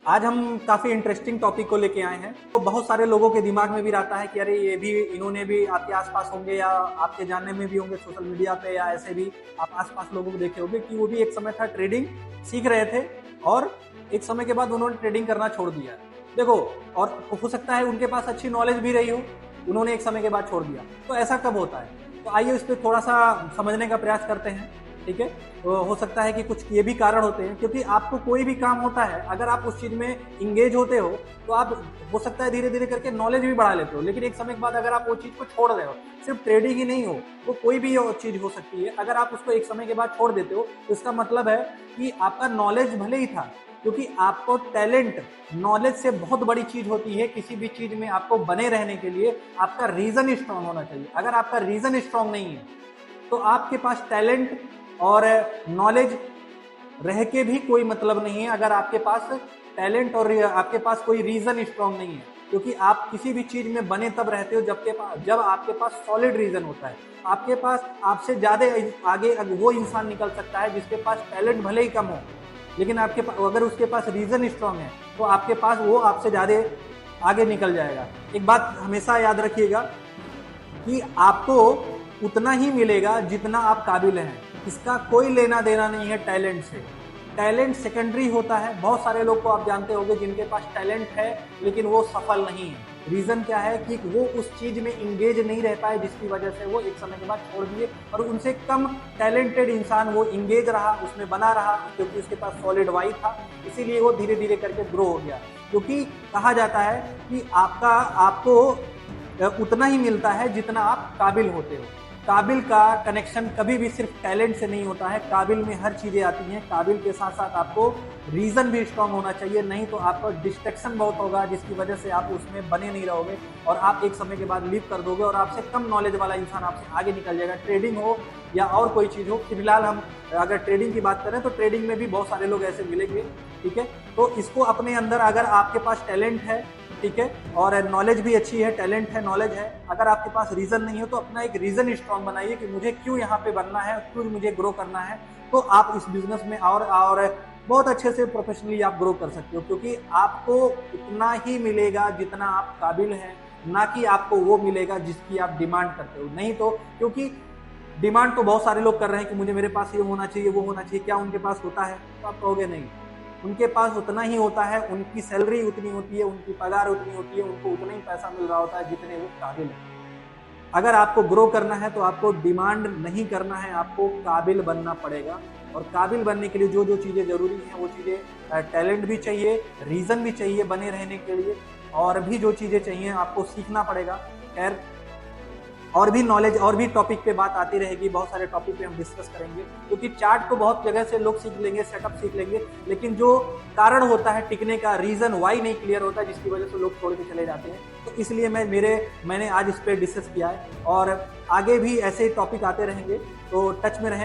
आज हम काफ़ी इंटरेस्टिंग टॉपिक को लेके आए हैं। तो बहुत सारे लोगों के दिमाग में भी रहता है कि अरे ये भी इन्होंने भी आपके आसपास होंगे या आपके जानने में भी होंगे सोशल मीडिया पे या ऐसे भी आप आसपास लोगों को देखे होंगे कि वो भी एक समय था ट्रेडिंग सीख रहे थे और एक समय के बाद उन्होंने ट्रेडिंग करना छोड़ दिया। देखो, और हो सकता है उनके पास अच्छी नॉलेज भी रही हो, उन्होंने एक समय के बाद छोड़ दिया। तो ऐसा कब होता है? तो आइए इस पर थोड़ा सा समझने का प्रयास करते हैं। ठीक है, तो हो सकता है कि कुछ ये भी कारण होते हैं, क्योंकि आपको कोई भी काम होता है अगर आप उस चीज में इंगेज होते हो तो आप हो सकता है धीरे धीरे करके नॉलेज भी बढ़ा लेते हो, लेकिन एक समय के बाद अगर आप वो चीज को छोड़ रहे हो, सिर्फ ट्रेडिंग ही नहीं हो, वो कोई भी चीज हो सकती है, अगर आप उसको एक समय के बाद छोड़ देते हो तो इसका मतलब है कि आपका नॉलेज भले ही था, क्योंकि आपको टैलेंट नॉलेज से बहुत बड़ी चीज होती है। किसी भी चीज में आपको बने रहने के लिए आपका रीजन स्ट्रांग होना चाहिए। अगर आपका रीजन स्ट्रांग नहीं है तो आपके पास टैलेंट और नॉलेज रह के भी कोई मतलब नहीं है, अगर आपके पास टैलेंट और आपके पास कोई रीजन स्ट्रांग नहीं है। क्योंकि आप किसी भी चीज में बने तब रहते हो जब आपके पास सॉलिड रीजन होता है। आपके पास आपसे ज्यादा आगे वो इंसान निकल सकता है जिसके पास टैलेंट भले ही कम हो, लेकिन आपके पास अगर उसके पास रीजन स्ट्रांग है तो आपके पास वो आपसे ज्यादा आगे निकल जाएगा। एक बात हमेशा याद रखिएगा कि आपको उतना ही मिलेगा जितना आप काबिल हैं। इसका कोई लेना देना नहीं है टैलेंट से। टैलेंट सेकेंडरी होता है। बहुत सारे लोग को आप जानते होंगे जिनके पास टैलेंट है लेकिन वो सफल नहीं है। रीजन क्या है कि वो उस चीज में इंगेज नहीं रह पाए, जिसकी वजह से वो एक समय के बाद छोड़ दिए, और उनसे कम टैलेंटेड इंसान वो इंगेज रहा, उसमें बना रहा, क्योंकि उसके पास सॉलिड वाई था, इसीलिए वो धीरे धीरे करके ग्रो हो गया। क्योंकि कहा जाता है कि आपको उतना ही मिलता है जितना आप काबिल होते हो। काबिल का कनेक्शन कभी भी सिर्फ टैलेंट से नहीं होता है। काबिल में हर चीजें आती हैं। काबिल के साथ साथ आपको रीजन भी स्ट्रांग होना चाहिए, नहीं तो आपका डिस्ट्रैक्शन बहुत होगा, जिसकी वजह से आप उसमें बने नहीं रहोगे और आप एक समय के बाद लीव कर दोगे और आपसे कम नॉलेज वाला इंसान आपसे आगे निकल जाएगा। ट्रेडिंग हो या और कोई चीज हो, फिलहाल हम अगर ट्रेडिंग की बात करें तो ट्रेडिंग में भी बहुत सारे लोग ऐसे मिलेंगे। ठीक है, तो इसको अपने अंदर, अगर आपके पास टैलेंट है, ठीक है, और नॉलेज भी अच्छी है, टैलेंट है, नॉलेज है, अगर आपके पास रीजन नहीं हो तो अपना एक रीजन स्ट्रांग बनाइए कि मुझे क्यों यहाँ पे बनना है, क्यों मुझे ग्रो करना है। तो आप इस बिजनेस में और बहुत अच्छे से प्रोफेशनली आप ग्रो कर सकते हो, क्योंकि आपको उतना ही मिलेगा जितना आप काबिल हैं, ना कि आपको वो मिलेगा जिसकी आप डिमांड करते हो। नहीं तो, क्योंकि डिमांड तो बहुत सारे लोग कर रहे हैं कि मुझे मेरे पास ये होना चाहिए, वो होना चाहिए, क्या उनके पास होता है? तो आप कहोगे नहीं। उनके पास उतना ही होता है, उनकी सैलरी उतनी होती है, उनकी पगार उतनी होती है, उनको उतना ही पैसा मिल रहा होता है जितने वो काबिल है। अगर आपको ग्रो करना है तो आपको डिमांड नहीं करना है, आपको काबिल बनना पड़ेगा। और काबिल बनने के लिए जो जो चीज़ें जरूरी हैं वो चीज़ें, टैलेंट भी चाहिए, रीज़न भी चाहिए बने रहने के लिए, और भी जो चीज़ें चाहिए आपको सीखना पड़ेगा। खैर, और भी नॉलेज और भी टॉपिक पे बात आती रहेगी, बहुत सारे टॉपिक पे हम डिस्कस करेंगे, क्योंकि चार्ट को बहुत जगह से लोग सीख लेंगे, सेटअप सीख लेंगे, लेकिन जो कारण होता है टिकने का, रीजन वाई नहीं क्लियर होता, जिसकी वजह से लोग छोड़ के चले जाते हैं। तो इसलिए मैंने आज इस पे डिस्कस किया है, और आगे भी ऐसे टॉपिक आते रहेंगे, तो टच में रहें।